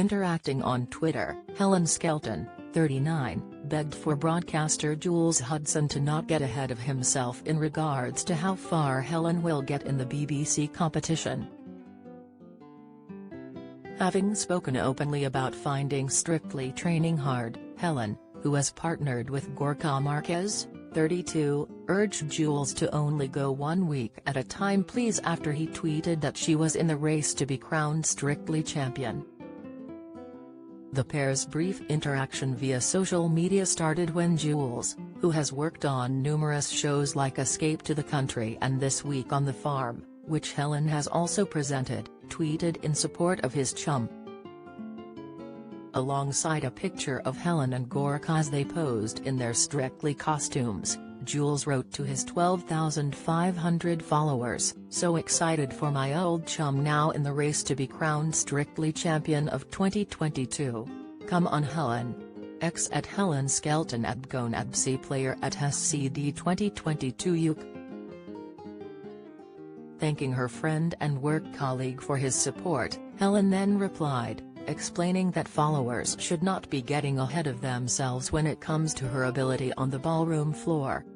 Interacting on Twitter, Helen Skelton, 39, begged for broadcaster Jules Hudson to not get ahead of himself in regards to how far Helen will get in the BBC competition. Having spoken openly about finding Strictly training hard, Helen, who has partnered with Gorka Marquez, 32, urged Jules to only go 1 week at a time please after he tweeted that she was in the race to be crowned Strictly champion. The pair's brief interaction via social media started when Jules, who has worked on numerous shows like Escape to the Country and This Week on the Farm, which Helen has also presented, tweeted in support of his chum. Alongside a picture of Helen and Gorka as they posed in their Strictly costumes, Jules wrote to his 12,500 followers, "So excited for my old chum now in the race to be crowned Strictly champion of 2022. Come on Helen. X at Helen Skelton at Gonabc player at SCD 2022 UK." Thanking her friend and work colleague for his support, Helen then replied, explaining that followers should not be getting ahead of themselves when it comes to her ability on the ballroom floor.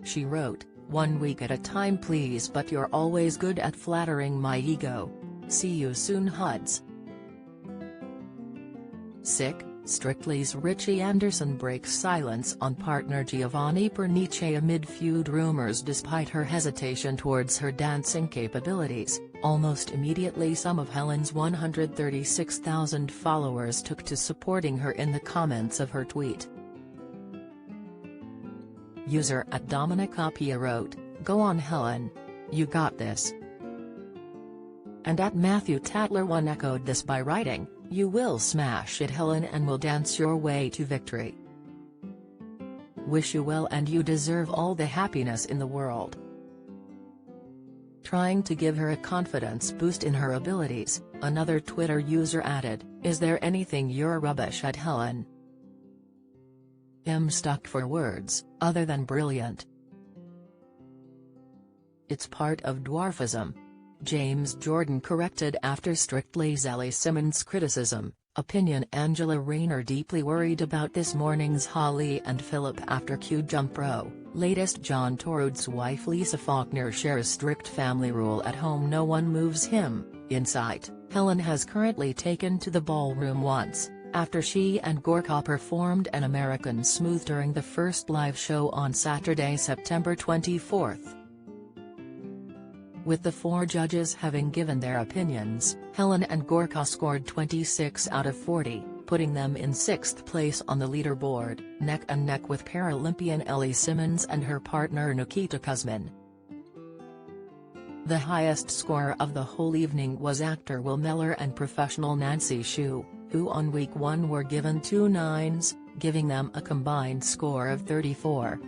She wrote, "1 week at a time please, but you're always good at flattering my ego. See you soon Huds." Sick, Strictly's Richie Anderson breaks silence on partner Giovanni Pernice amid feud rumors. Despite her hesitation towards her dancing capabilities, almost immediately some of Helen's 136,000 followers took to supporting her in the comments of her tweet. User at Dominic Appia wrote, "Go on Helen. You got this." And at Matthew Tatler1 echoed this by writing, "You will smash it Helen and will dance your way to victory. Wish you well and you deserve all the happiness in the world." Trying to give her a confidence boost in her abilities, another Twitter user added, "Is there anything you're rubbish at Helen?" I'm stuck for words, other than brilliant. It's part of dwarfism. James Jordan corrected after Strictly's Ellie Simmonds criticism. Opinion Angela Rayner deeply worried about this morning's Holly and Philip after Q Jump Row. Latest John Torud's wife Lisa Faulkner shares strict family rule at home no one moves him. Insight, Helen has currently taken to the ballroom once, after she and Gorka performed an American Smooth during the first live show on Saturday, September 24. With the 4 judges having given their opinions, Helen and Gorka scored 26 out of 40, putting them in 6th place on the leaderboard, neck and neck with Paralympian Ellie Simmonds and her partner Nikita Kuzmin. The highest scorer of the whole evening was actor Will Meller and professional Nancy Shue, who on week 1 were given 2 9s, giving them a combined score of 34.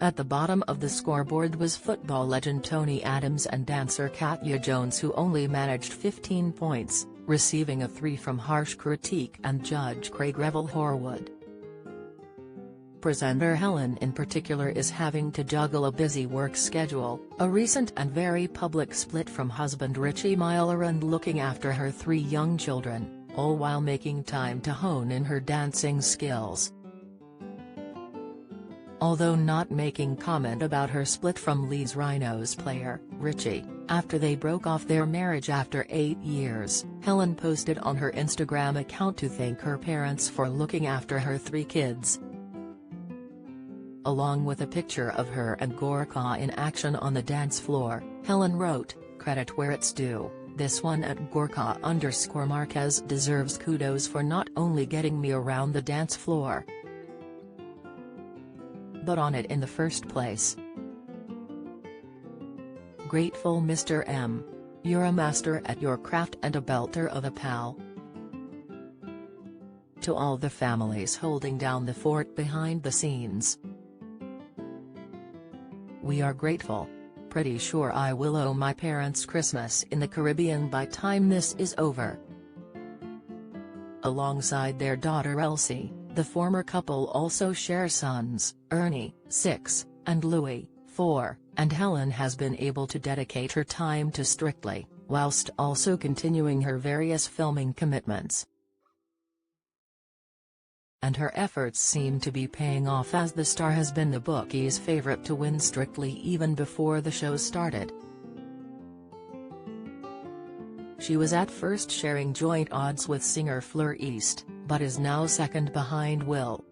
At the bottom of the scoreboard was football legend Tony Adams and dancer Katya Jones, who only managed 15 points, receiving a 3 from harsh critique and judge Craig Revel Horwood. Presenter Helen in particular is having to juggle a busy work schedule, a recent and very public split from husband Richie Myler and looking after her 3 young children, all while making time to hone in her dancing skills. Although not making comment about her split from Leeds Rhinos player, Richie, after they broke off their marriage after 8 years, Helen posted on her Instagram account to thank her parents for looking after her 3 kids. Along with a picture of her and Gorka in action on the dance floor, Helen wrote, "Credit where it's due, this one at Gorka_Marquez deserves kudos for not only getting me around the dance floor, but on it in the first place. Grateful Mr. M. You're a master at your craft and a belter of a pal." To all the families holding down the fort behind the scenes, we are grateful. Pretty sure I will owe my parents Christmas in the Caribbean by time this is over. Alongside their daughter Elsie, the former couple also share sons, Ernie, 6, and Louis, 4, and Helen has been able to dedicate her time to Strictly, whilst also continuing her various filming commitments. And her efforts seem to be paying off, as the star has been the bookies' favorite to win Strictly even before the show started. She was at first sharing joint odds with singer Fleur East, but is now second behind Will,